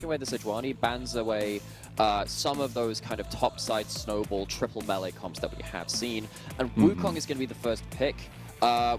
away the Sejuani, bans away some of those kind of top-side snowball triple melee comps that we have seen. And Wukong is going to be the first pick,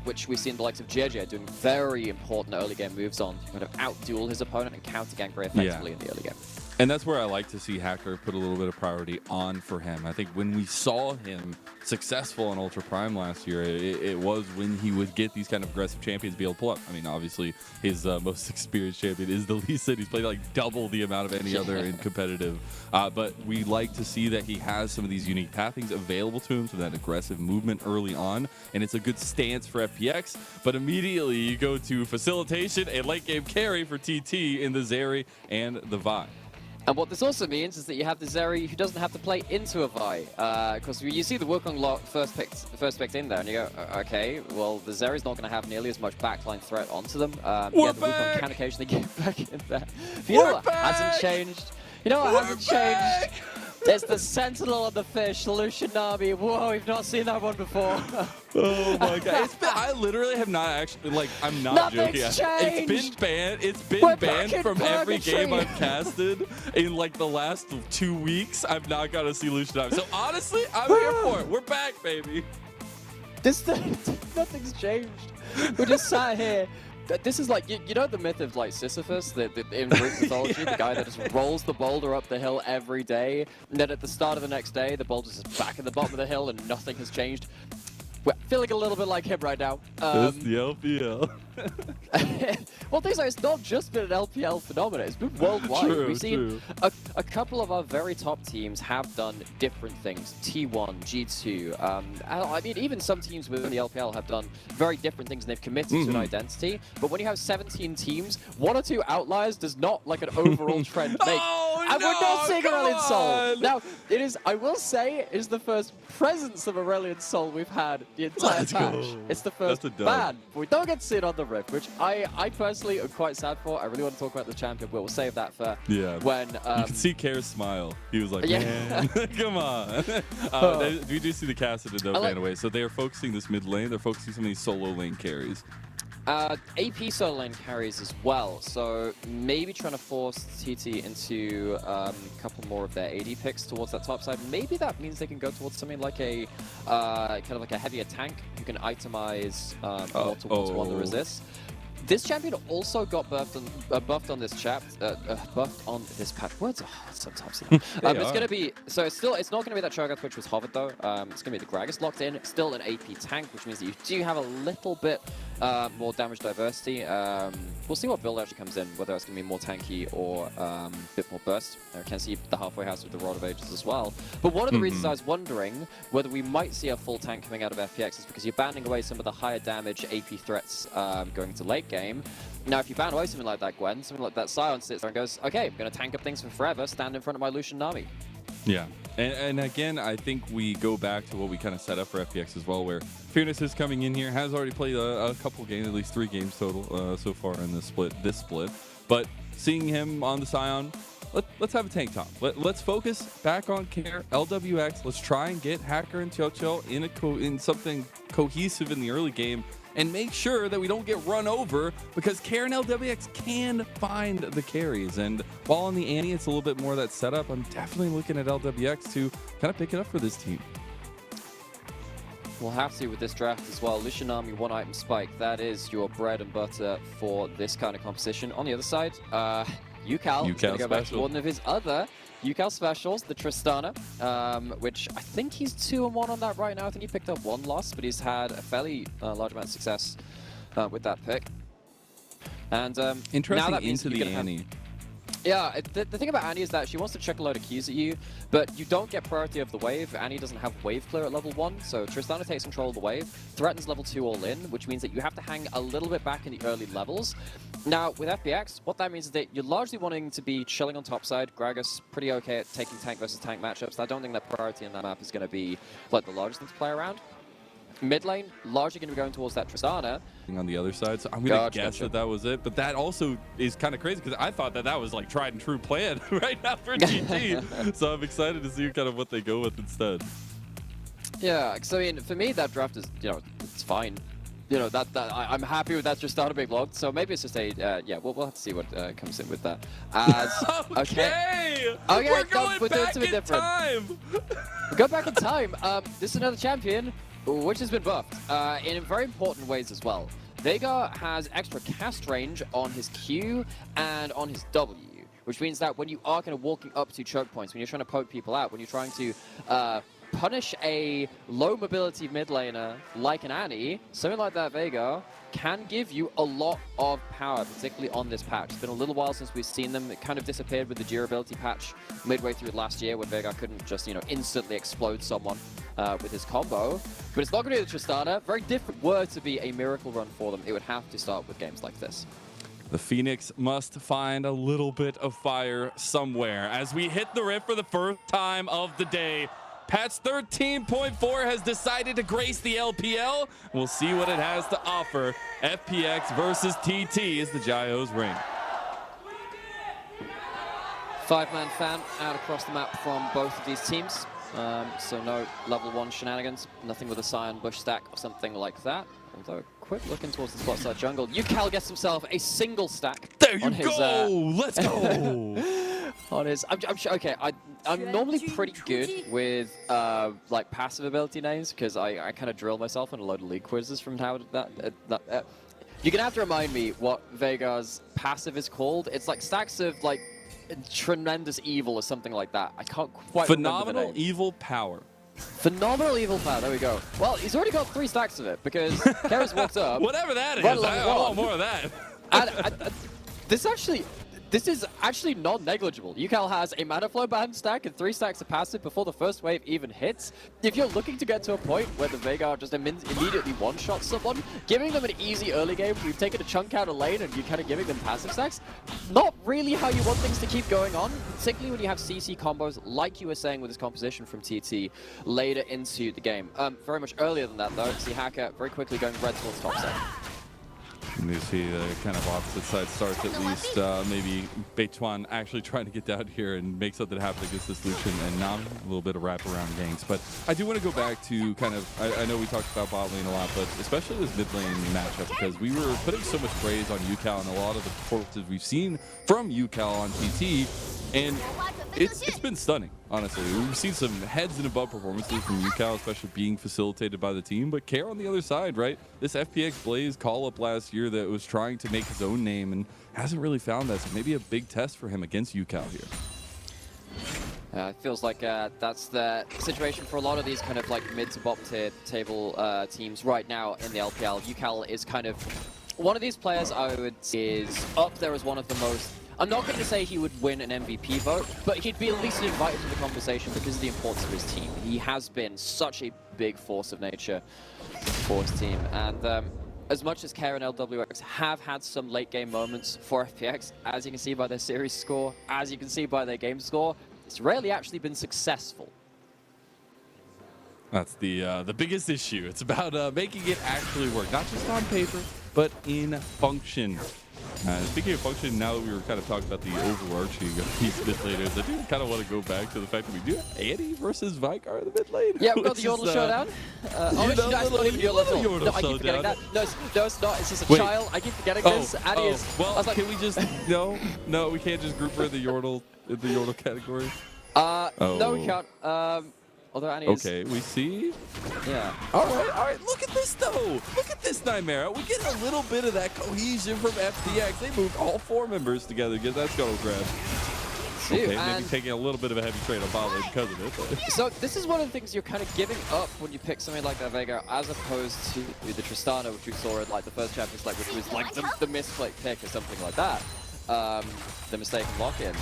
which we've seen the likes of JJ doing very important early game moves on to kind of out-duel his opponent and counter-gank very effectively in the early game. And that's where I like to see Hacker put a little bit of priority on for him. I think when we saw him successful in Ultra Prime last year, it was when he would get these kind of aggressive champions be able to pull up. I mean, obviously, his most experienced champion is the Lee Sin. He's played like double the amount of any other in competitive. But we like to see that he has some of these unique pathings available to him, so that aggressive movement early on. And it's a good stance for FPX. But immediately you go to facilitation and late game carry for TT in the Zeri and the Vi. And what this also means is that you have the Zeri who doesn't have to play into a Vi. Because you see the Wukong first picked in there, and you go, okay, well, the Zeri's not going to have nearly as much backline threat onto them. Yeah, the Wukong can occasionally get back in there. But you know what hasn't changed? You know what hasn't changed? There's the Sentinel on the fish, Lucian Nami. Whoa, we've not seen that one before. Oh my god. I literally have not actually, like, I'm not joking. Changed. It's been banned. It's been banned from every game I've casted in like the last 2 weeks. I've not got to see Lucian Nami. So honestly, I'm here for it. We're back, baby. Nothing's changed. We just sat here. This is like, you know the myth of like Sisyphus, in Greek mythology, the guy that just rolls the boulder up the hill every day, and then at the start of the next day, the boulder's just back at the bottom of the hill and nothing has changed. We're feeling a little bit like him right now. It's the LPL. Well, things like it's not just been an LPL phenomenon, it's been worldwide. We've seen a couple of our very top teams have done different things. T1, G2, I mean, even some teams within the LPL have done very different things and they've committed to an identity. But when you have 17 teams, 1 or 2 outliers does not like an overall trend make. And we're not seeing Aurelion Sol. Now, it is, I will say, it is the first presence of Aurelion Sol we've had the entire patch. It's the first ban. But we don't get to see it on the Rift, which I personally am quite sad for. I really want to talk about the champion, but we'll save that for when... you can see Kare's smile. He was like, man, come on. We do see the Cassidy though, ban away. So they are focusing this mid lane. They're focusing some of these solo lane carries. AP solo lane carries as well, so maybe trying to force TT into a couple more of their AD picks towards that top side. Maybe that means they can go towards something like a kind of like a heavier tank who can itemize more towards one to resist. This champion also got buffed on this buffed on this patch. Words are hard sometimes. It's going to be, so it's not going to be that Cho'Gath which was hovered though. It's going to be the Gragas locked in. It's still an AP tank, which means that you do have a little bit more damage diversity. We'll see what build actually comes in, whether it's going to be more tanky or a bit more burst. I can see the halfway house with the Rod of Ages as well. But one of the reasons I was wondering whether we might see a full tank coming out of FPX is because you're banning away some of the higher damage AP threats going to late game. Now, if you ban away something like that Gwen, something like that Sion sits there and goes, okay, I'm going to tank up things for forever, stand in front of my Lucian Nami. Yeah, and again, I think we go back to what we kind of set up for FPX as well, where Fearness is coming in here, has already played a couple games, at least 3 games total so far in this split. But seeing him on the Sion, let's have a tank top. Let's focus back on Care, LWX. Let's try and get Hacker and Chocho in something cohesive in the early game, and make sure that we don't get run over, because Care and LWX can find the carries. And while on the Annie, it's a little bit more of that setup, I'm definitely looking at LWX to kind of pick it up for this team. We'll have to with this draft as well. Lucian Nami, 1-item spike. That is your bread and butter for this kind of composition. On the other side, Ucal is going to go back to one of his other Ucal specials, the Tristana, which I think he's 2-1 on that right now. I think he picked up 1 loss, but he's had a fairly large amount of success with that pick. And interesting, now that means into the Annie. Yeah, the thing about Annie is that she wants to chuck a load of Qs at you, but you don't get priority of the wave. Annie doesn't have wave clear at level 1, so Tristana takes control of the wave, threatens level 2 all in, which means that you have to hang a little bit back in the early levels. Now, with FPX, what that means is that you're largely wanting to be chilling on top side. Gragas, pretty okay at taking tank versus tank matchups. I don't think that priority in that map is going to be like the largest thing to play around. Mid lane, largely going to be going towards that Tristana. On the other side, so I'm going to guess that was it. But that also is kind of crazy, because I thought that was like tried and true plan right now for GG. So I'm excited to see kind of what they go with instead. Yeah, because I mean, for me, that draft is, it's fine. you know, I'm happy with that Tristana being logged. So maybe it's just a, yeah, we'll have to see what comes in with that. As, okay, we're going back in time. We go back in time. This is another champion, which has been buffed in very important ways as well. Veigar has extra cast range on his Q and on his W, which means that when you are kind of walking up to choke points, when you're trying to poke people out, when you're trying to punish a low mobility mid laner like an Annie, something like that Veigar can give you a lot of power, particularly on this patch. It's been a little while since we've seen them. It kind of disappeared with the durability patch midway through last year, where Veigar couldn't just, you know, instantly explode someone with his combo. But it's not going to be the Tristana. Very different. Were to be a miracle run for them, it would have to start with games like this. The Phoenix must find a little bit of fire somewhere as we hit the rift for the first time of the day. Patch 13.4 has decided to grace the LPL. We'll see what it has to offer. FPX versus TT is the Gyos reign. Five-man fan out across the map from both of these teams. So no level 1 shenanigans, nothing with a Sion bush stack or something like that. Although, quick looking towards the spot side jungle. Ucal gets himself a single stack. There you go! Let's go! On his, okay, I'm normally pretty good with like passive ability names because I kind of drill myself on a load of league quizzes from how that. You're gonna have to remind me what Veigar's passive is called. It's like stacks of like tremendous evil or something like that. I can't quite remember the name. Phenomenal evil power. Phenomenal evil power. There we go. Well, he's already got 3 stacks of it because Kara's walked up. Whatever that is, I want more of that. And this is actually non-negligible. Ucal has a mana flow band stack and 3 stacks of passive before the first wave even hits. If you're looking to get to a point where the Veigar just immediately one-shots someone, giving them an easy early game, you've taken a chunk out of lane and you're kind of giving them passive stacks, not really how you want things to keep going on, particularly when you have CC combos, like you were saying with this composition from TT, later into the game. Very much earlier than that, though. See Hacker very quickly going red towards top side. And you see the kind of opposite side starts at least. Maybe Beichuan actually trying to get down here and make something happen against this Lucian and Nami. A little bit of wraparound ganks. But I do want to go back to kind of, I know we talked about bot lane a lot, but especially this mid lane matchup, because we were putting so much praise on Ucal and a lot of the performances we've seen from Ucal on TT. And it's been stunning, honestly. We've seen some heads and above performances from Ucal, especially being facilitated by the team. But Care on the other side, right? This FPX Blaze call-up last year that was trying to make his own name and hasn't really found that. So maybe a big test for him against Ucal here. It feels like that's the situation for a lot of these kind of like mid to bottom tier table teams right now in the LPL. Ucal is kind of one of these players I would say is up there as one of the most. I'm not going to say he would win an MVP vote, but he'd be at least invited to the conversation because of the importance of his team. He has been such a big force of nature for his team. And as much as Care and Lwx have had some late game moments for FPX, as you can see by their series score, as you can see by their game score, it's rarely actually been successful. That's the biggest issue. It's about making it actually work, not just on paper, but in function. Speaking of function, now that we were kind of talking about the overarching piece mid laners, I do kind of want to go back to the fact that we do have Annie versus Veigar in the mid lane. Yeah, we've got the Yordle showdown. Not even Yordle. No, I keep forgetting that. No, it's not. It's just a child. I keep forgetting this. Annie is. Well, can we just no, we can't just group her in the Yordle category. No, we can't. Although Annie is... Okay, we see. Yeah. All right. Look at this, though. Look at this, Nymaera. We get a little bit of that cohesion from FPX. They moved all 4 members together to get that scuttle grab. Okay, maybe taking a little bit of a heavy trade on bot lane because of it. So this is one of the things you're kind of giving up when you pick something like that Veigar, as opposed to the Tristana, which we saw in like the first Champions League, which was like the misplaced pick or something like that. The mistaken lock-in.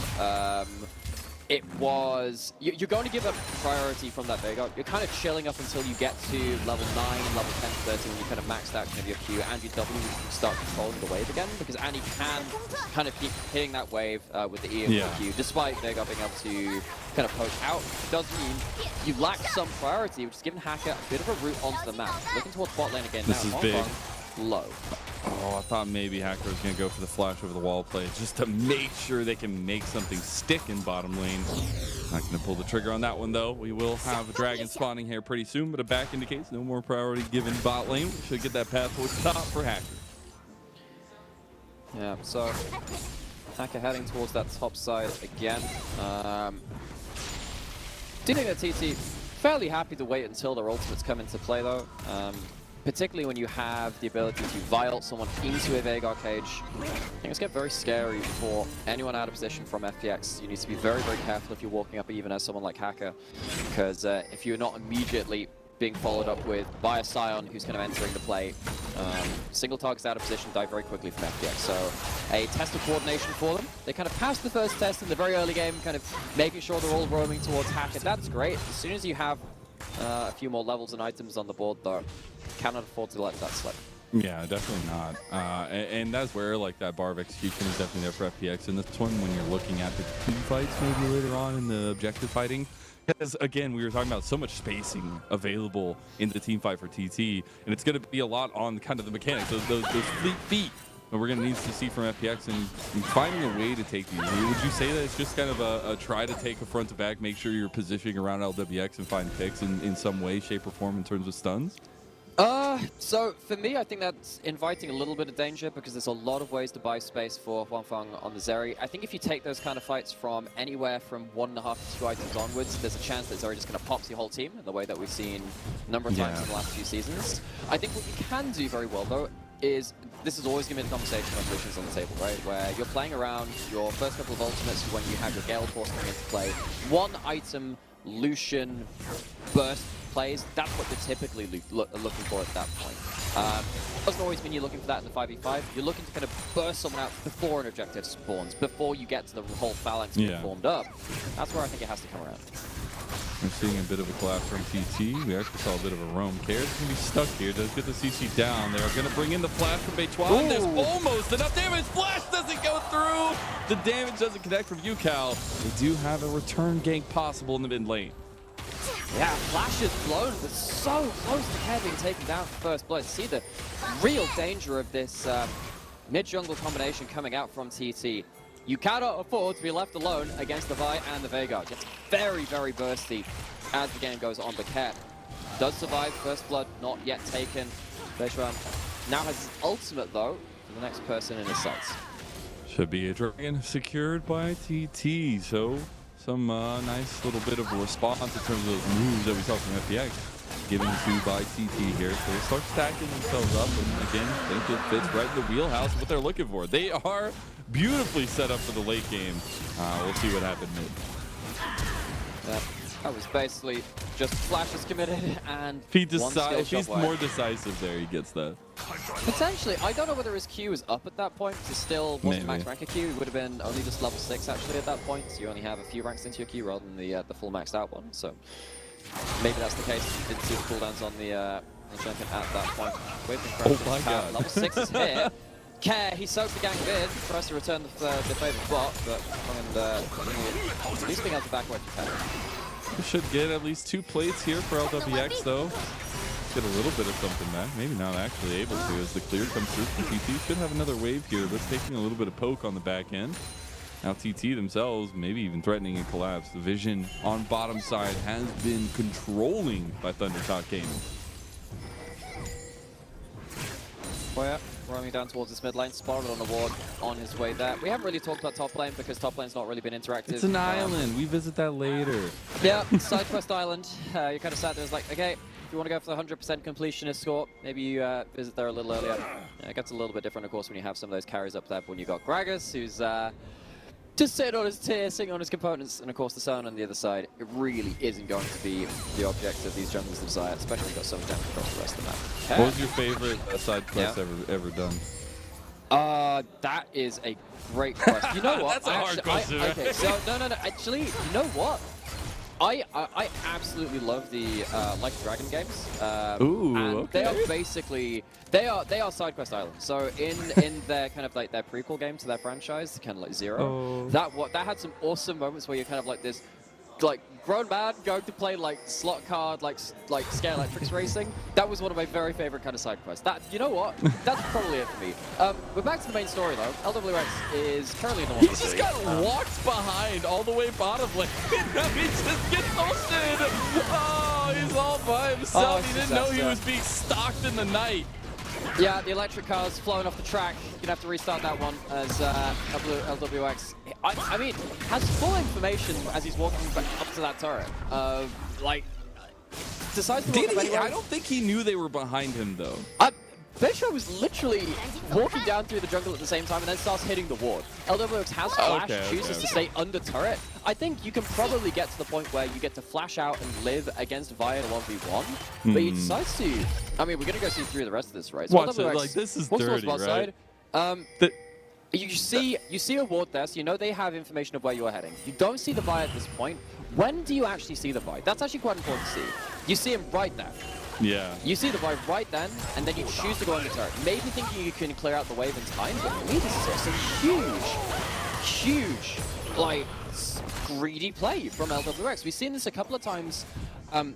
It was... You're going to give up priority from that Veigar. You're kind of chilling up until you get to level 9, level 10, 13, when you kind of maxed out kind of your Q and your W, you can start controlling the wave again, because Annie can kind of keep hitting that wave with the E and the Q, despite Veigar being able to kind of poach out. Does mean you lack some priority, which is giving Hacker a bit of a route onto the map. Looking towards bot lane again this now. Is big. low. Oh, I thought maybe Hacker was going to go for the flash over the wall play just to make sure they can make something stick in bottom lane. Not going to pull the trigger on that one, though. We will have a dragon spawning here pretty soon, but a back indicates no more priority given bot lane. We should get that path towards the top for Hacker. Yeah, so Hacker heading towards that top side again. Dealing at TT, fairly happy to wait until their ultimates come into play, though. Particularly when you have the ability to vial someone into a Veigar cage. Things get very scary for anyone out of position from FPX. You need to be very, very careful if you're walking up even as someone like Hacker, because if you're not immediately being followed up with by a Sion who's kind of entering the play, single targets out of position die very quickly from FPX. So a test of coordination for them. They kind of passed the first test in the very early game, kind of making sure they're all roaming towards Hacker. That's great. As soon as you have a few more levels and items on the board, though, cannot afford to let that slip. Yeah, definitely not. And that's where like that bar of execution is definitely there for FPX in this one when you're looking at the team fights maybe later on in the objective fighting. Because again, we were talking about so much spacing available in the team fight for TT, and it's going to be a lot on kind of the mechanics, those fleet feet that we're going to need to see from FPX and finding a way to take these. Would you say that it's just kind of a try to take a front to back, make sure you're positioning around LWX and find picks in some way, shape, or form in terms of stuns? So for me, I think that's inviting a little bit of danger because there's a lot of ways to buy space for Huanfeng on the Zeri. I think if you take those kind of fights from anywhere from 1.5 to 2 items onwards, there's a chance that Zeri just going to pop your whole team in the way that we've seen a number of times in the last few seasons. I think what you can do very well, though, is this is always going to be the conversation when Lucian's on the table, right? Where you're playing around your first couple of ultimates when you have your Gale Force coming into play. One item Lucian burst plays, that's what you're typically looking for at that point. Doesn't always mean you're looking for that in the 5v5. You're looking to kind of burst someone out before an objective spawns, before you get to the whole phalanx being formed up. That's where I think it has to come around. We're seeing a bit of a collapse from TT. We actually saw a bit of a roam. Cares going to be stuck here. Does get the CC down. They're going to bring in the flash from Beichuan. There's almost enough damage. Flash doesn't go through. The damage doesn't connect from Ucal. They do have a return gank possible in the mid lane. Yeah, Flash is blown, but so close to Care being taken down for first blood. See the real danger of this mid-jungle combination coming out from TT. You cannot afford to be left alone against the Vi and the Veigar. It's very, very bursty as the game goes on. But Care does survive first blood, not yet taken. Beichuan now has his ultimate, though, for the next person in his sights. Should be a dragon secured by TT, so some nice little bit of a response in terms of those moves that we saw from FPX given to by TT here. So they start stacking themselves up, and again, I think it fits right in the wheelhouse of what they're looking for. They are beautifully set up for the late game. We'll see what happens mid. That was basically just flashes committed and if he's more decisive there, he gets that. Potentially. I don't know whether his Q is up at that point. It still wasn't max rank Q. It would have been only just level 6 actually at that point. So you only have a few ranks into your Q rather than the full maxed out one. So maybe that's the case. You didn't see the cooldowns on the champion at that point. Oh my god. Level 6 is here. Care, he soaks the gang vid, tries to return the favourite bot, but at least being able to back away from Care. We should get at least 2 plates here for LWX though. Let's get a little bit of something back. Maybe not actually able to as the clear comes through from TT. Should have another wave here, but taking a little bit of poke on the back end. Now TT themselves, maybe even threatening a collapse. The vision on bottom side has been controlling by Thundertalk Gaming. Hoya roaming down towards this mid lane, spotted on the ward on his way there. We haven't really talked about top lane because top lane's not really been interactive. It's an island. We visit that later. Yeah, side quest island. You kind of sat there, it's like, okay, if you want to go for the 100% completionist score, maybe you visit there a little earlier. It gets a little bit different, of course, when you have some of those carries up there. But when you got Gragas, who's just sitting on his tier, sitting on his components, and of course the Sion on the other side, it really isn't going to be the object of these jungles' desire, especially when you've got so much damage across the rest of the map. What was your favorite side quest ever done? That is a great question. You know what? That's a hard question. Okay, so no. Actually, you know what? I absolutely love the Like a Dragon games. Ooh, and okay. They are basically they are side quest islands. So in their kind of like their prequel game to their franchise, kind of like Zero, that had some awesome moments where you're kind of like this like grown man going to play like slot card, like Scale Electrics Racing. That was one of my very favorite kind of side quests. That, you know what? That's probably it for me. But back to the main story though. Lwx is currently in the 1v3. He just got walked behind all the way bottom lane. He just gets hosted. Oh, he's all by himself. He didn't know he was being stalked in the night. Yeah, the electric car's flowing off the track. You're gonna have to restart that one as Lwx. I mean, has full information as he's walking back up to that turret. Decides to walk up anyway. I don't think he knew they were behind him though. Beichuan was literally walking down through the jungle at the same time and then starts hitting the ward. Lwx has flash, chooses to stay under turret. I think you can probably get to the point where you get to flash out and live against Veigar 1v1, but he decides to. I mean, we're gonna go see through the rest of this, right? So Watch it, like this is dirty, right? You see a ward there, so you know they have information of where you are heading. You don't see the Vi at this point. When do you actually see the Vi? That's actually quite important to see. You see him right there. Yeah. You see the Vi right then, and then you choose to go on the turret. Maybe thinking you can clear out the wave in time, but for me this is just a huge, like, greedy play from Lwx. We've seen this a couple of times from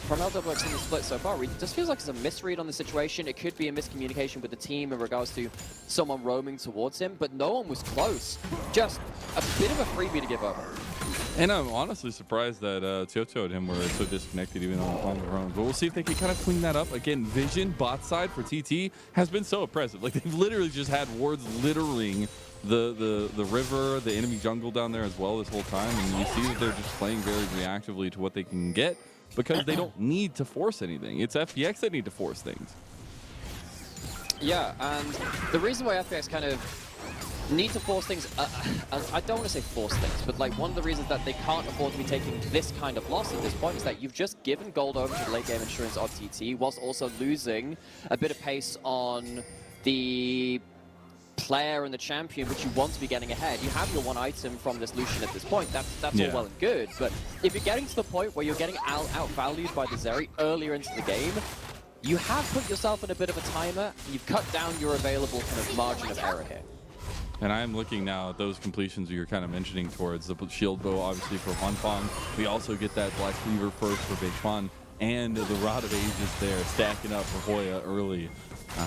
Lwx in the split so far. It just feels like it's a misread on the situation. It could be a miscommunication with the team in regards to someone roaming towards him, but no one was close. Just a bit of a freebie to give over. And I'm honestly surprised that Tioto and him were so disconnected even on their own. But we'll see if they can kind of clean that up. Again, vision bot side for TT has been so oppressive. Like they've literally just had wards littering the river, the enemy jungle down there as well this whole time. And you see that they're just playing very reactively to what they can get because they don't need to force anything. It's FPX that need to force things. Yeah, and the reason why FPX kind of need to force things, I don't want to say force things, but like one of the reasons that they can't afford to be taking this kind of loss at this point is that you've just given gold over to the late game insurance of TT whilst also losing a bit of pace on the player and the champion, which you want to be getting ahead. You have your one item from this Lucian at this point. That's all well and good, but if you're getting to the point where you're getting outvalued by the Zeri earlier into the game, you have put yourself in a bit of a timer. You've cut down your available kind of margin of error here. And I'm looking now at those completions you're kind of mentioning towards the shield bow, obviously for Huanfeng. We also get that Black Cleaver first for Beichuan, and the Rod of Ages there, stacking up for Hoya early.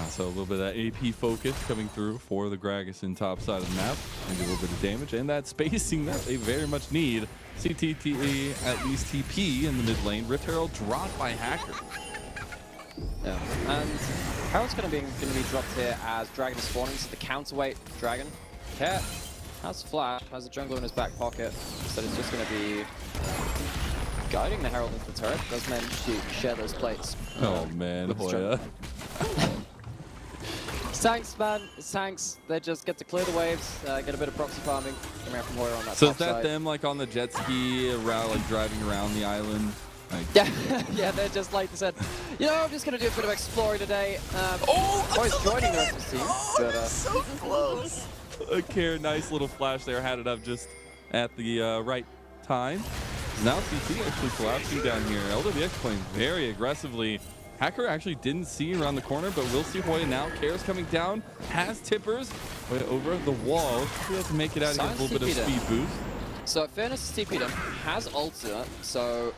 So a little bit of that AP focus coming through for the Gragas in top side of the map. Maybe a little bit of damage, and that spacing that they very much need. CTTE at least TP in the mid lane. Rift Herald dropped by Hacker. Yeah, and Herald's going to be dropped here as Dragon is spawning, so the counterweight Dragon. Cat has flash, has a jungler in his back pocket, so it's just going to be guiding the Herald into the turret. Does manage to share those plates. Oh man, Hoya. Tanks, man. It's tanks. They just get to clear the waves, get a bit of proxy farming. Coming out from Hoya on that So top is that side. them like on the jet ski around, like driving around the island? Like, yeah, they're just like they said, you know, I'm just going to do a bit of exploring today. Hoya's joining the rest of the team. But, so close. Okay, nice little flash there. Had it up just at the right time. Now CT actually collapsing down here. Lwx playing very aggressively. Hacker actually didn't see around the corner, but we'll see Hoya now. Cares coming down, has tippers Hoya over the wall. He has to make it out and get a little bit of speed boost. So Fearness is TP'd him, has ultimate, so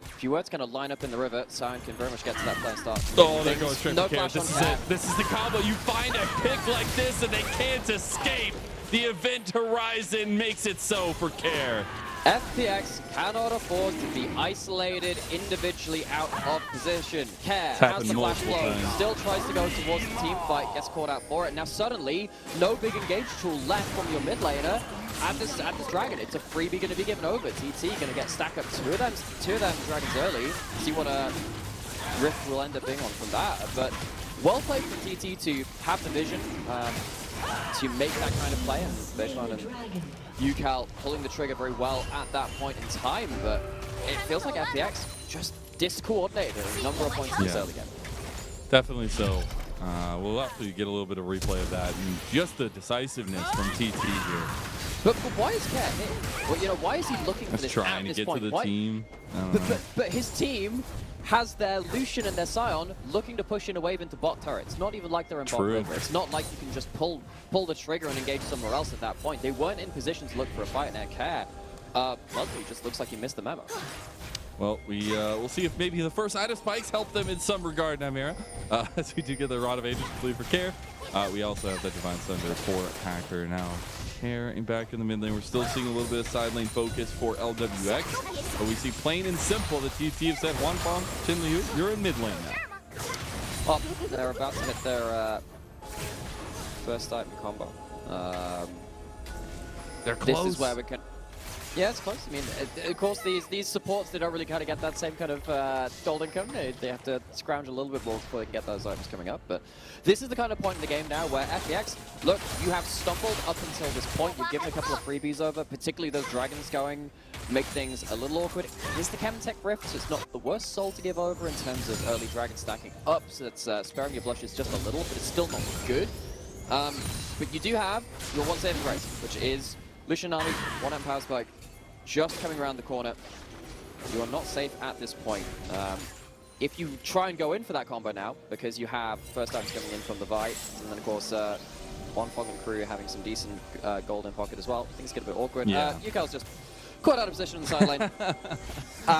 if you were to kind of line up in the river, Sion can very much get to that play and start. Oh, there goes straight no for Cares. This is it. This is the combo. You find a pick like this and they can't escape. The event horizon makes it so for Care. FPX cannot afford to be isolated individually out of position. Care has the flash blow, still tries to go towards the team fight, gets caught out for it. Now suddenly, no big engage tool left from your mid laner at this Dragon. It's a freebie going to be given over. TT going to get stack up two of them Dragons early. See what Rift will end up being on from that. But well played from TT to have the vision to make that kind of play. And Beichuan and Ucal pulling the trigger very well at that point in time, but it feels like FPX just discoordinated a number of points in this early game. Definitely so. We'll actually get a little bit of replay of that and just the decisiveness from TT here. But why is Care here? Well, you know, why is he looking for this trying at to this get point? to the team. But his team has their Lucian and their Sion looking to push in a wave into bot turret. It's not even like they're in bot river. It's not like you can just pull the trigger and engage somewhere else at that point. They weren't in position to look for a fight in their Care. Bluntly, just looks like he missed the memo. Well, we'll see if maybe the first item spikes help them in some regard, Nymaera. As we do get the Rod of Ages complete for Care. We also have the Divine Thunder for Hacker now. Care back in the mid lane. We're still seeing a little bit of side lane focus for Lwx. But we see plain and simple the TT have said, Huanfeng, xinliu, you're in mid lane now. Well, they're about to hit their first item combo. They're close. This is where we can... Yeah, it's close. I mean, of course, these supports, they don't really kind of get that same kind of gold income. They have to scrounge a little bit more before they can get those items coming up. But this is the kind of point in the game now where FPX, look, you have stumbled up until this point. You've given a couple of freebies over, particularly those dragons going, make things a little awkward. It is the Chemtech Rift, so it's not the worst soul to give over in terms of early dragon stacking up. So it's sparing your blushes just a little, but it's still not good. But you do have your one saving grace, which is Lucian Nami, 1 power spike. Just coming around the corner. You are not safe at this point. If you try and go in for that combo now, because you have first items coming in from the Veigar, and then of course Huanfeng and crew having some decent gold in pocket as well, things get a bit awkward. Yeah. Ucal's just caught out of position on the side lane.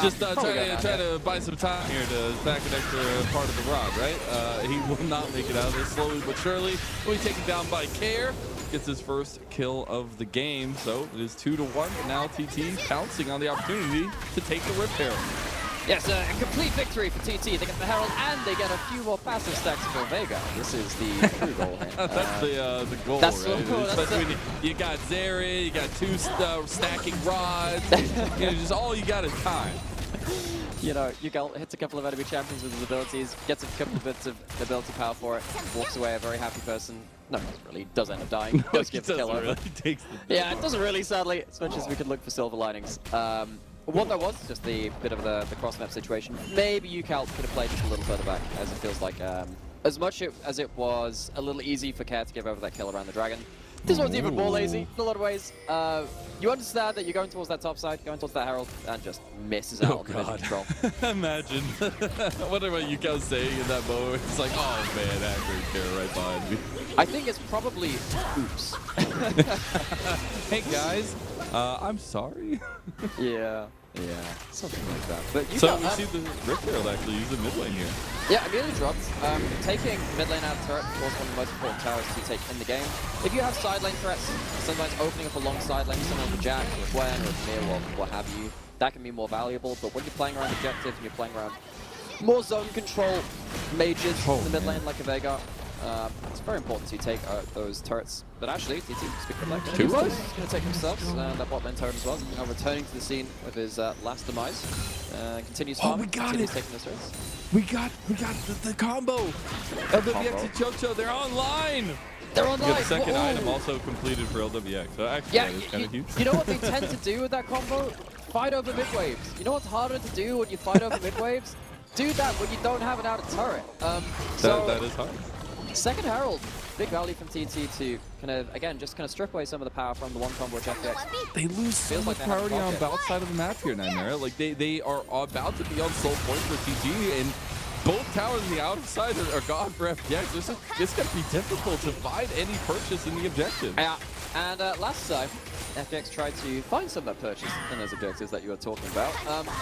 Just try to buy some time here to stack an extra part of the rod, right? He will not make it out of this slowly but surely. Will be taken down by Care. Gets his first kill of the game, so it is 2-1. Now TT pouncing on the opportunity to take the Rift Herald. Yes, a complete victory for TT. They get the Herald and they get a few more passive stacks for Veigar. This is the true goal here. That's the goal, that's right? So cool. Especially when you got Zeri, you got 2 stacking rods. You know, just all you got is time. You know, Ucal hits a couple of enemy champions with his abilities, gets a couple of bits of ability power for it, walks away a very happy person. No, he doesn't really. Does end up dying. Does give the kill over. Really takes the yeah, it doesn't really, sadly, as much as we could look for silver linings. What there was just the bit of the cross-map situation. Maybe Ucal could have played just a little further back, as it feels like, as much as it was a little easy for Care to give over that kill around the dragon. This one's even more lazy in a lot of ways. You understand that you're going towards that top side, going towards that Herald, and just misses out on the vision control. Imagine. What about Ucal saying in that moment? It's like, oh man, Hacker Care right behind me. I think it's probably oops. Hey guys, I'm sorry. Yeah, something like that. But you so we see the Rift Herald actually use the mid lane here. Yeah, immediately dropped. Taking mid lane out of turret, of course, one of the most important towers to take in the game. If you have side lane threats, sometimes opening up a long side lane, someone with Jack, or Gwen, or Mir, or what have you, that can be more valuable. But when you're playing around objectives and you're playing around more zone control mages in the mid lane like a Veigar, it's very important to take those turrets. But actually, TT, speaking of that, he's going to take themselves, that bot lane turret as well. Now returning to the scene with his last demise. Continues farming, continues taking those turrets. We got the combo. Lwx and Chocho, they're online. They're online. We got the second item also completed for Lwx. So actually, that is kind of huge. You know what they tend to do with that combo? Fight over mid waves. You know what's harder to do when you fight over mid waves? Do that when you don't have an outer turret. That is hard. Second Herald, big value from TT to kind of, again, just kind of strip away some of the power from the one combo which FPX. They lose so much priority on both side of the map here, Nymaera. Like, they are about to be on soul point for TT, and both towers on the outside are gone for FPX. It's going to be difficult to find any purchase in the objective. Yeah, and last time, FPX tried to find some of that purchase in those objectives that you were talking about.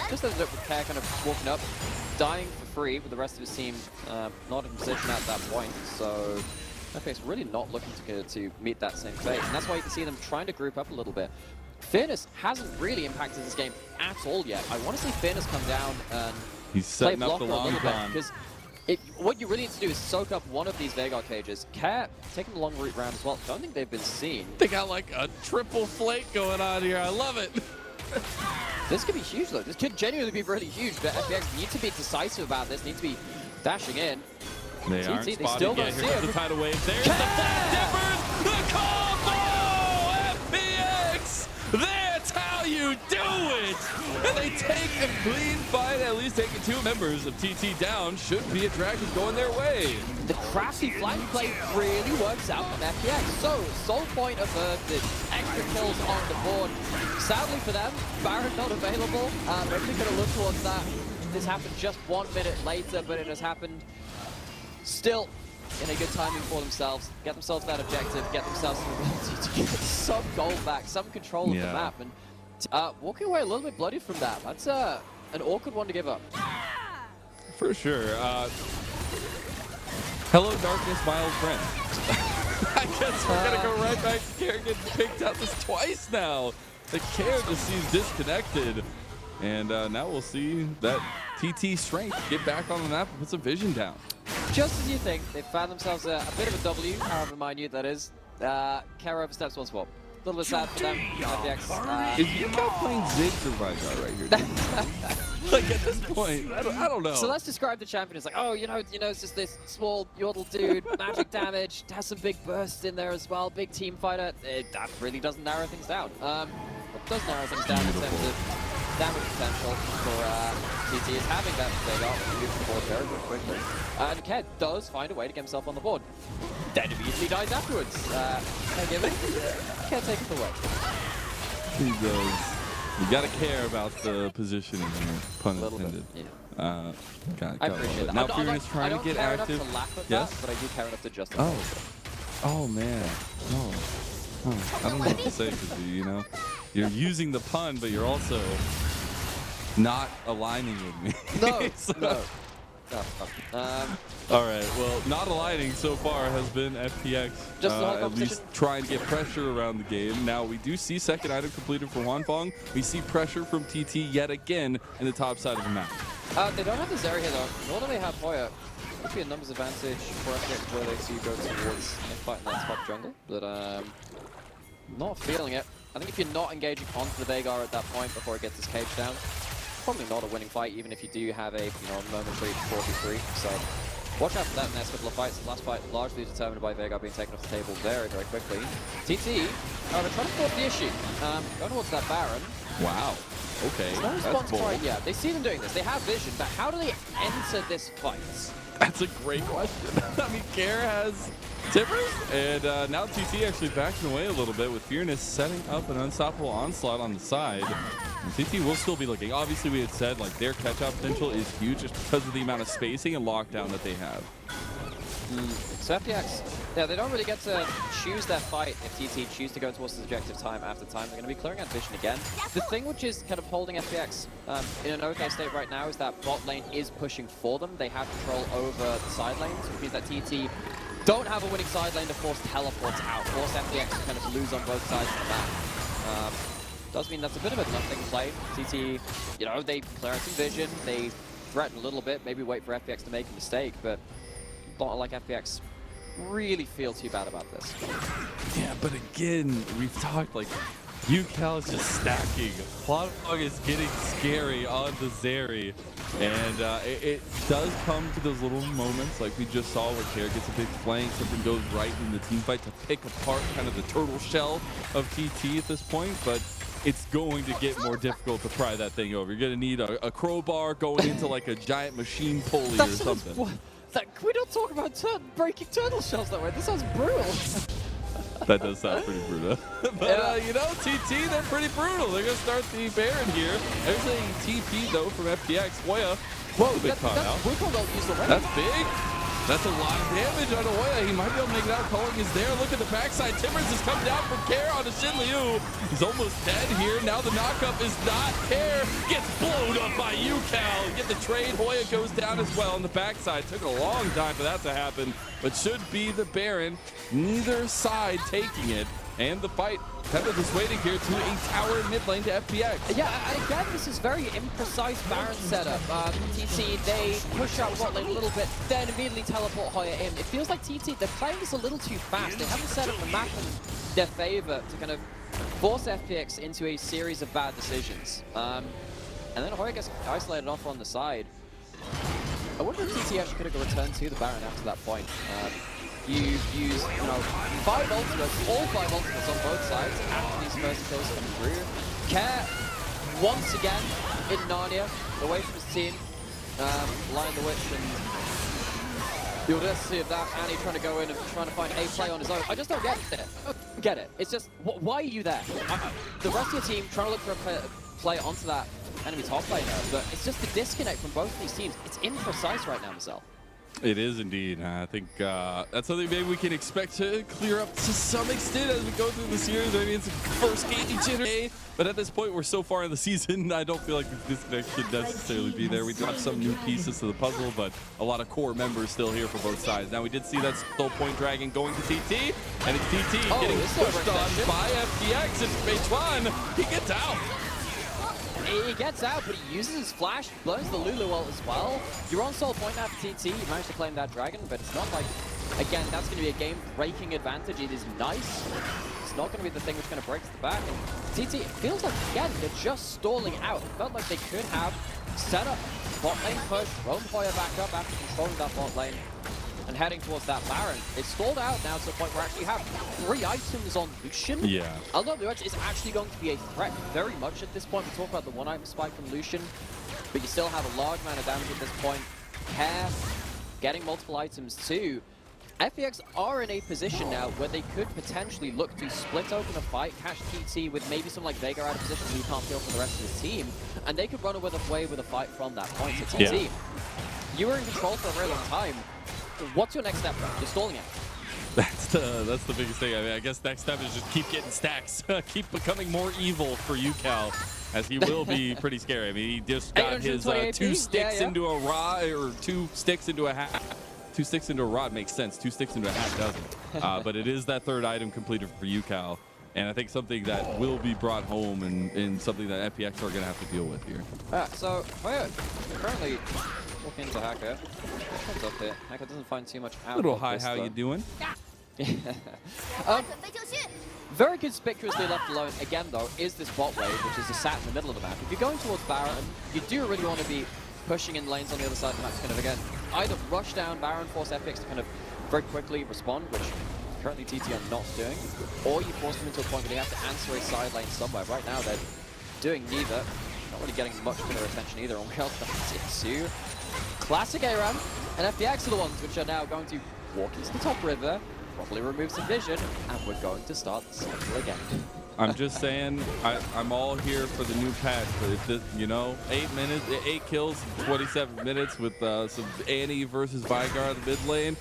Just ended up with Care kind of walking up, dying for free, with the rest of his team not in position at that point. So FPX really not looking to meet that same fate. And that's why you can see them trying to group up a little bit. Fearness hasn't really impacted this game at all yet. I want to see Fearness come down and he's setting play up the long con. because what you really need to do is soak up one of these Veigar cages. Care taking the long route round as well. Don't think they've been seen. They got like a triple flake going on here. I love it. This could be huge though. This could genuinely be really huge, but FPX need to be decisive about this, need to be dashing in. They aren't TT, spotting. they still don't Here see comes him. the tidal wave. There's the flag difference. The combo! FPX! That's how you do it! And they take a clean fight, at least taking 2 members of TT down. Should be a dragon going their way. The crafty flank play really works out from FPX. So, sole point of the extra kills on the board. Sadly for them, Baron not available. Maybe they could have looked towards that. This happened just 1 minute later, but it has happened still in a good timing for themselves. Get themselves that objective, get themselves the ability to get some gold back, some control of the map. And Walking away a little bit bloodied from that. That's an awkward one to give up. For sure. Hello, darkness, my old friend. I guess we're going to go right back to Care getting picked out this twice now. The Care just seems disconnected. And now we'll see that TT strength get back on the map and put some vision down. Just as you think, they found themselves a bit of a W, however minute that is. Care oversteps once more. A little bit sad for them. FPX. Is Ucal playing Ziggs or Veigar right here? Like at this point, I don't know. So let's describe the champion as like, oh, you know, it's just this small yodel dude, magic damage, has some big bursts in there as well, big team fighter. That really doesn't narrow things down. What does narrow things down in terms of damage potential for TT is having that Veigar when he moves the board very, very quickly. And Care does find a way to get himself on the board. Then immediately dies afterwards. Can't take it away. He does. You gotta care about the positioning here, pun intended. Yeah. I appreciate that. Now Fearness trying to get active. I don't care enough to laugh at that, but I do care enough to justify it. Oh man. No. I don't know what to say because you know, you're using the pun, but you're also not aligning with me. No. So, no. All right. Well, not aligning so far has been FPX. Just at least trying to get pressure around the game. Now we do see second item completed for Huanfeng. We see pressure from TT yet again in the top side of the map. They don't have the Zeri here though, nor do they have Hoya. Could be a numbers advantage for FPX where they see go towards fighting that top jungle, but not feeling it. I think if you're not engaging onto the Veigar at that point before it gets his cage down, probably not a winning fight, even if you do have a momentary 4v3. So watch out for that in the next couple of fights. The last fight largely determined by Veigar being taken off the table very, very quickly. TT, however, trying to force the issue. Going towards that Baron. Wow. Okay. There's no response quite yet. They see them doing this. They have vision, but how do they enter this fight? That's a great question. I mean, Care has Timbers, and now TT actually backing away a little bit with Fearness setting up an unstoppable onslaught on the side. And TT will still be looking. Obviously, we had said like their catch-up potential is huge just because of the amount of spacing and lockdown that they have. So FPX, yeah, they don't really get to choose their fight if TT choose to go towards the objective time after time. They're going to be clearing out vision again. The thing which is kind of holding FPX in an okay state right now is that bot lane is pushing for them. They have control over the side lanes, which means that TT don't have a winning side lane to force teleports out, force FPX to kind of lose on both sides of the map. Does mean that's a bit of a nothing play. TT, they clear out some vision, they threaten a little bit, maybe wait for FPX to make a mistake, but not like FPX really feel too bad about this. Yeah, but again, we've talked like Ucal is just stacking. Huanfeng is getting scary on the Zeri. And it does come to those little moments like we just saw where Care gets a big flank, something goes right in the team fight to pick apart kind of the turtle shell of TT at this point, but it's going to get more difficult to pry that thing over. You're going to need a crowbar going into like a giant machine pulley or something. We don't talk about breaking turtle shells that way. This sounds brutal. That does sound pretty brutal. But, TT, they're pretty brutal. They're going to start the Baron here. There's a TP, though, from FPX. Hoya. Whoa, big caught out. Wukong don't use the That's big. That's a lot of damage on Hoya. He might be able to make it out. Culling is there. Look at the backside. Timbers has come down from Care on the xinliu. He's almost dead here. Now the knockup is not Care. Gets blown up by Ucal. Get the trade. Hoya goes down as well on the backside. Took a long time for that to happen, but should be the Baron. Neither side taking it. And the fight kind of just waiting here to a tower in mid lane to FPX. Yeah, and again, this is very imprecise Baron setup. TT, they push out bot lane a little bit, then immediately teleport Hoya in. It feels like TT, they're playing this a little too fast. They haven't set up the map in their favor to kind of force FPX into a series of bad decisions. And then Hoya gets isolated off on the side. I wonder if TT actually could have returned to the Baron after that point. You use, 5 ultimates, all 5 ultimates on both sides after these first kills come through. Care, once again, in Narnia, away from his team. Lion the Witch and the audacity of that, Annie trying to go in and trying to find a play on his own. I just don't get it. I don't get it. It's just, why are you there? The rest of your team trying to look for a play onto that enemy top laner, but it's just the disconnect from both of these teams. It's imprecise right now, Mazel. It is indeed. I think that's something maybe we can expect to clear up to some extent as we go through the series. Maybe it's the first game today, but at this point, we're so far in the season, I don't feel like this disconnect should necessarily be there. We do have some new pieces to the puzzle, but a lot of core members still here for both sides. Now, we did see that Soul Point Dragon going to TT, and it's TT getting pushed on by FPX, and Beichuan, he gets out. He gets out, but he uses his flash, blows the Lulu ult as well. You're on Soul Point now for TT. You managed to claim that dragon, but it's not like, again, that's going to be a game-breaking advantage. It is nice. It's not going to be the thing which kind of breaks the back. And TT, it feels like, again, they're just stalling out. It felt like they could have set up bot lane push, roam Hoya back up after controlling that bot lane, and heading towards that Baron. It's stalled out now to the point where actually you have 3 items on Lucian. Yeah. Although Lwx is actually going to be a threat very much at this point. We talk about the 1-item spike from Lucian, but you still have a large amount of damage at this point. Care, getting multiple items too. FPX are in a position now where they could potentially look to split open a fight, catch TT with maybe some like Veigar out of position who you can't feel for the rest of his team, and they could run away with a fight from that point. So TT, you were in control for a very long time. What's your next step, bro? You're stalling out. That's the biggest thing. I mean, I guess next step is just keep getting stacks, keep becoming more evil for Ucal, as he will be pretty scary. I mean, he just got his 2 sticks into a rod, or 2 sticks into a hat. 2 sticks into a rod makes sense. 2 sticks into a hat doesn't. But it is that 3rd item completed for Ucal, and I think something that will be brought home and something that FPX are going to have to deal with here. So Hoya currently walking into Hacker. Comes up here. Hacker doesn't find too much out. Little hi, how you doing? Very conspicuously left alone again though is this bot wave, which is just sat in the middle of the map. If you're going towards Baron, you do really want to be pushing in lanes on the other side of the map to kind of again either rush down Baron, force FPX to kind of very quickly respond, which currently TT are not doing, or you force them into a point where they have to answer a side lane somewhere. Right now they're doing neither. Not really getting much of their attention either on where else into classic ARAM, and FPX are the ones which are now going to walk into the top river, probably remove some vision, and we're going to start the cycle again. I'm just saying, I'm all here for the new patch, but if this, you know, 8 kills in 27 minutes with some Annie versus Veigar in the mid lane.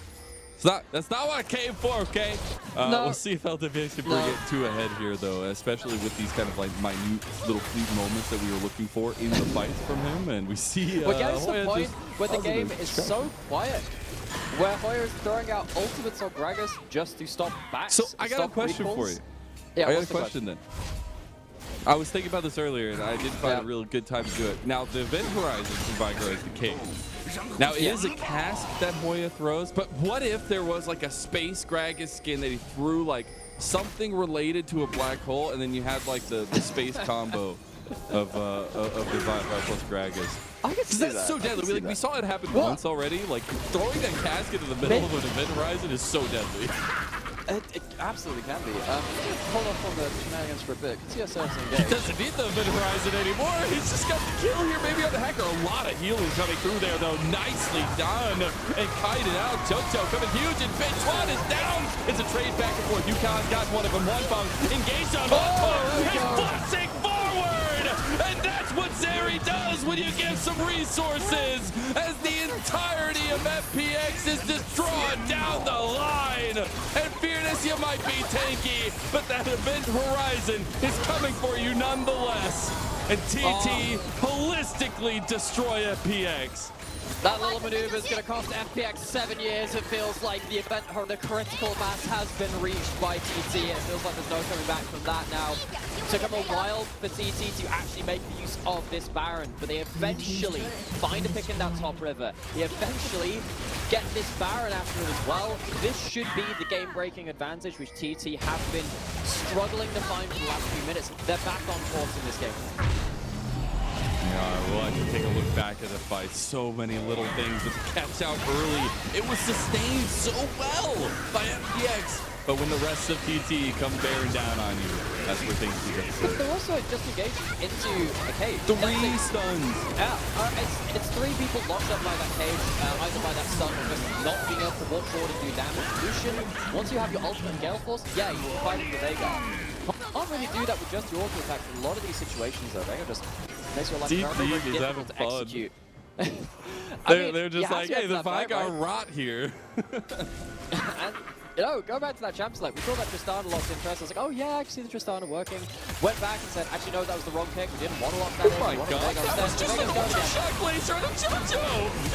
That's not what I came for, okay? No. We'll see if LPL can bring it 2 ahead here, though, especially with these kind of like minute little fleet moments that we were looking for in the fights from him. And we see we're getting to the point where the game is track. so quiet, where Hoya is throwing out ultimates on Gragas just to stop backs. So I got a question for you. Yeah, I got a question then. I was thinking about this earlier, and I did find a real good time to do it. Now, the event horizon from Veigar is the king. Now, it is a cask that Hoya throws, but what if there was like a space Gragas skin that he threw like something related to a black hole, and then you had like the space combo of the FunPlus Gragas? I can see that's so deadly. We saw it happen once already. Like throwing that cask into the middle of an event horizon is so deadly. It absolutely can be. Hold off on the shenanigans for a bit. Can see ourselves engaged. He doesn't need the event horizon anymore. He's just got the kill here, maybe on the Hacker. A lot of healing coming through there, though. Nicely done. And kited out. Toto coming huge, and Beichuan is down. It's a trade back and forth. Ucal's got one of them. Huanfeng engaged on Huanfeng. He's flashing forward. And that's what Zeri does when you give some resources. As the entirety of FPX is just drawn down the line. And Fearness, you might be tanky, but that event horizon is coming for you nonetheless. And TT holistically destroy FPX. That little maneuver is going to cost FPX 7 years. It feels like the event, or the critical mass has been reached by TT. It feels like there's no coming back from that now. It took them a while for TT to actually make the use of this Baron, but they eventually find a pick in that top river. They eventually get this Baron after it as well. This should be the game-breaking advantage, which TT have been struggling to find for the last few minutes. They're back on course in this game. Yeah, we'll actually take a look back at the fight. So many little things. The catch out early. It was sustained so well by FPX. But when the rest of TT come bearing down on you, that's where things begin. But they're also just engaging into a cage. 3 stuns. Yeah, it's 3 people locked up by that cage, either by that stun or just not being able to walk forward and do damage. Lucian, once you have your ultimate Gale Force, yeah, you can fight it with Veigar. Can't really do that with just your auto attack in a lot of these situations though. Veigar just makes your life very difficult to execute. They're just like, hey, the Veigar rot here. And, you know, go back to that champ select. We saw that Tristana locked in first. I was like, oh yeah, I can see the Tristana working. Went back and said, actually no, that was the wrong pick. We didn't want to lock that in. Oh my god, that was just an ultra shock laser on a JoJo.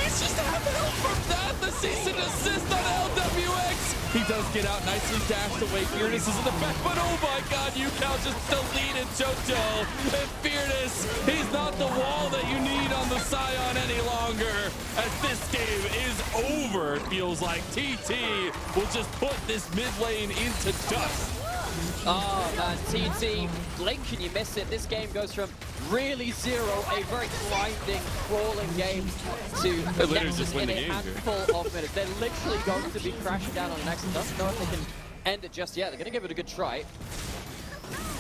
He's just half health from that. The cease and desist on Lwx. He does get out nicely, dashed away. Fearness is in the back, but oh my god, Ucal just deleted JoJo. And Fearness, he's not the wall that you need on the Sion any longer. As this game is over, it feels like TT will just put this mid lane into dust. Oh man, TT, blink and you miss it. This game goes from really zero, a very grinding, crawling game, to Nexus in a handful of minutes. They're literally going to be crashing down on Nexus. Don't know if they can end it just yet. They're going to give it a good try.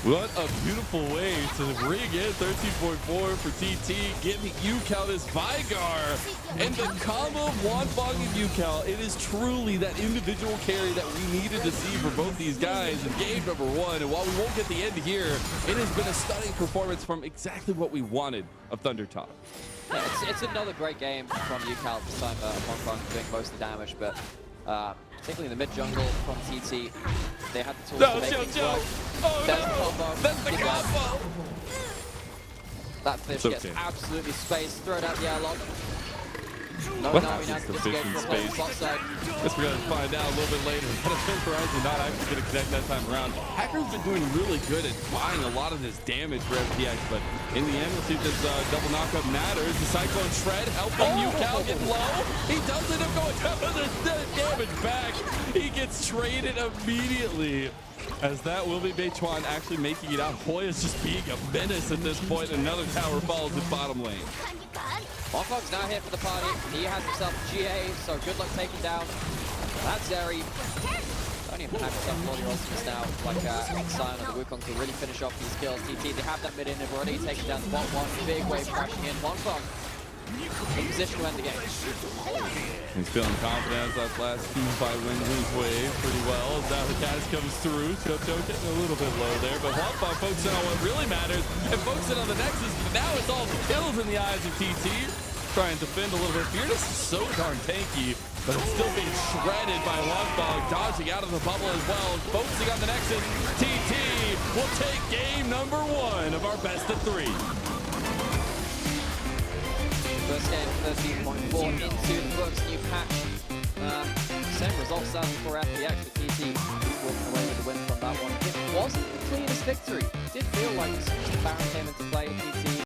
What a beautiful way to ring in 13.4 for TT, giving Ucal this Veigar. And the combo of Huanfeng and Ucal, it is truly that individual carry that we needed to see for both these guys in game number 1. And while we won't get the end here, it has been a stunning performance from exactly what we wanted of ThunderTop. Yeah, it's another great game from Ucal this time. Huanfeng doing most of the damage, but particularly in the mid jungle from TT, they had the tools to make things work. Oh There's no! the combo. That's the combo! That fish gets absolutely spaced, throw it out the airlock. No Nami now to disengage from the bot side. Guess we're gonna find out a little bit later. But Horizon not actually gonna connect that time around. Hacker's been doing really good at buying a lot of this damage for FPX, but in the end, we'll see if this double knockup matters. The Cyclone Shred helping Ucal get low. He does end up going down with the damage back. He gets traded immediately. As that will be Beichuan actually making it out. Hoya's just being a menace at this point. Another tower falls in bottom lane. Huanfeng's now here for the party. He has himself GA, so good luck taking down that Zeri. Only have to have himself all your ultimates now, like Sion or the Wukong to really finish off these kills. TT, they have that mid in, they've already taken down the bot one. Big wave crashing in. Huanfeng in position to end the game. He's feeling confident as that last team by Wing's wave pretty well. As now the Caddis comes through. JoJo getting a little bit low there, but Huanfeng focusing on what really matters and focusing on the Nexus. But now it's all the kills in the eyes of TT. Trying to defend a little bit. Fearness is so darn tanky, but it's still being shredded by Huanfeng, dodging out of the bubble as well. Focusing on the Nexus. TT will take game number 1 of our best of 3. First game, 13.4 into the books, new patch. Same results as for FPX, with TT walking away with the win from that one. It wasn't the cleanest victory. It did feel like as soon as the Baron came into play, TT